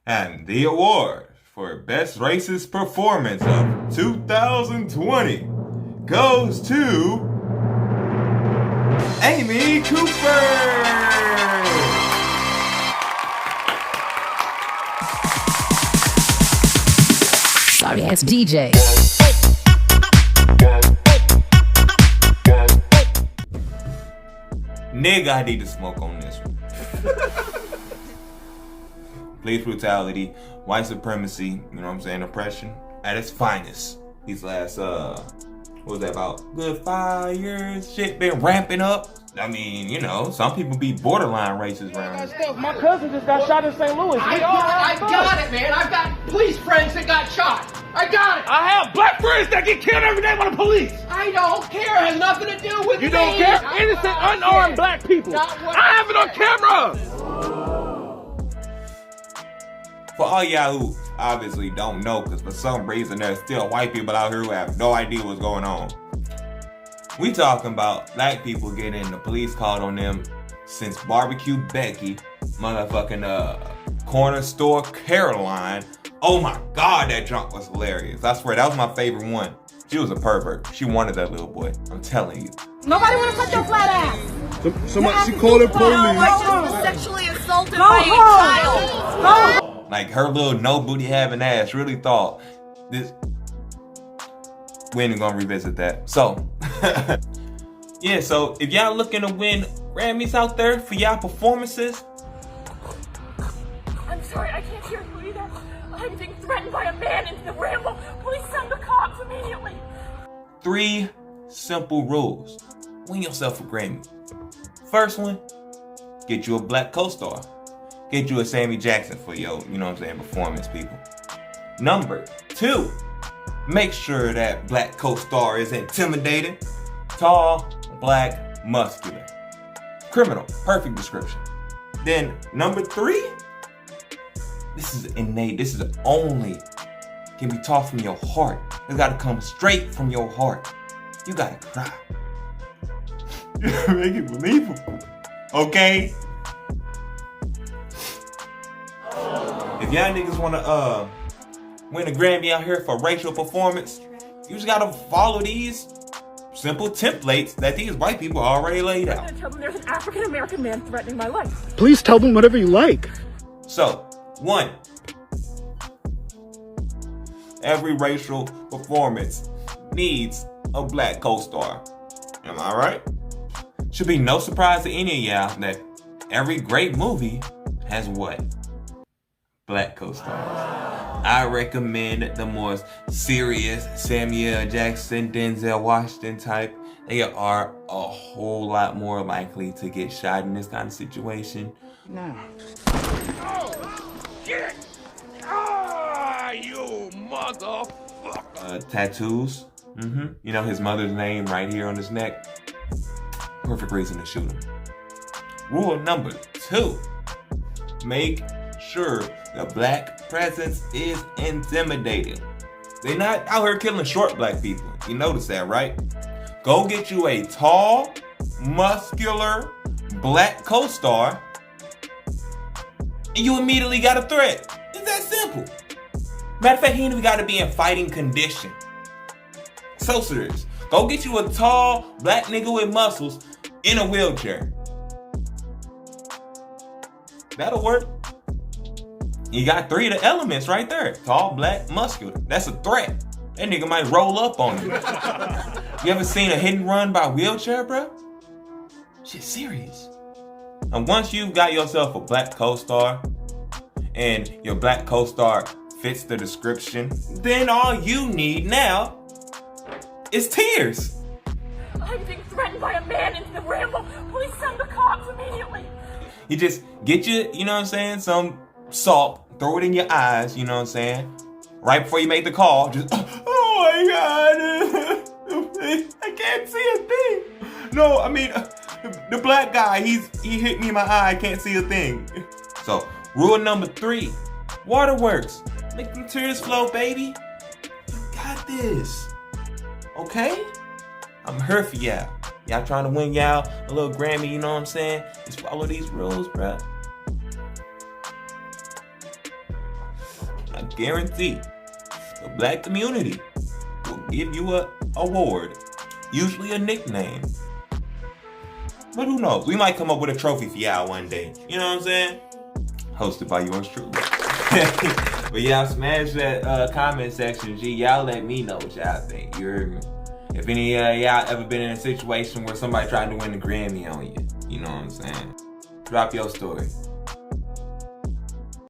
And the award for Best Racist Performance of 2020 goes to Amy Cooper! Sorry ass DJ. Nigga, I need to smoke on this one. Police brutality, white supremacy, you know what I'm saying, oppression at its finest. These last, what was that about? Good 5 years, shit been ramping up. I mean, you know, some people be borderline racist around here. My cousin just got shot in St. Louis. I got it, man. I've got police friends that got shot. I got it. I have black friends that get killed every day by the police. I don't care. It has nothing to do with me. You don't care? Innocent, unarmed black people. I have it on camera. For all y'all who obviously don't know, because for some reason there's still white people out here who have no idea what's going on. We talking about black people getting the police called on them since Barbecue Becky, motherfucking Corner Store Caroline. Oh my God, that drunk was hilarious. I swear, that was my favorite one. She was a pervert. She wanted that little boy. I'm telling you. Nobody want to touch your flat ass. She called the police. I was sexually assaulted by a child. Like, her little no booty having ass really thought this. We ain't gonna revisit that. So, yeah, so if y'all looking to win Grammys out there for y'all performances. I'm sorry, I can't hear you either. I'm being threatened by a man in the ramble. Please send the cops immediately. 3 simple rules. Win yourself a Grammy. First one, get you a black co-star. Get you a Sammy Jackson for your, you know what I'm saying, performance, people. Number 2, make sure that black co-star is intimidating, tall, black, muscular. Criminal, perfect description. Then number 3, this is innate, this is only can be taught from your heart. It's gotta come straight from your heart. You gotta cry. You gotta make it believable. Okay? If y'all niggas wanna win a Grammy out here for racial performance, you just gotta follow these simple templates that these white people already laid out. I'm gonna tell them there's an African American man threatening my life. Please tell them whatever you like. So, 1, every racial performance needs a black co-star. Am I right? Should be no surprise to any of y'all that every great movie has what? Black co-stars. I recommend the more serious Samuel Jackson, Denzel Washington type. They are a whole lot more likely to get shot in this kind of situation. Now. Shit! Ah, you motherfucker! Tattoos. You know, his mother's name right here on his neck. Perfect reason to shoot him. Rule number 2. Make sure the black presence is intimidating. They're not out here killing short black people. You notice that, right? Go get you a tall, muscular, black co-star, and you immediately got a threat. It's that simple. Matter of fact, he ain't even got to be in fighting condition. So serious. Go get you a tall, black nigga with muscles in a wheelchair. That'll work. You got 3 of the elements right there. Tall, black, muscular. That's a threat. That nigga might roll up on you. You ever seen a hit and run by wheelchair, bro? Shit serious. And once you've got yourself a black co-star, and your black co-star fits the description, then all you need now is tears. I'm being threatened by a man in the ramble. Please send the cops immediately. You just get you know what I'm saying, some salt, throw it in your eyes, you know what I'm saying? Right before you make the call, just, oh my God, I can't see a thing. No, I mean, the black guy, he hit me in my eye, I can't see a thing. So, rule number 3, waterworks. Make them tears flow, baby. You got this. Okay? I'm here for y'all. Y'all trying to win y'all a little Grammy, you know what I'm saying? Just follow these rules, bruh. I guarantee the black community will give you a award, usually a nickname. But who knows? We might come up with a trophy for y'all one day. You know what I'm saying? Hosted by yours truly. But y'all smash that comment section, G. Y'all let me know what y'all think. You heard me? If any of y'all ever been in a situation where somebody tried to win the Grammy on you, you know what I'm saying? Drop your story.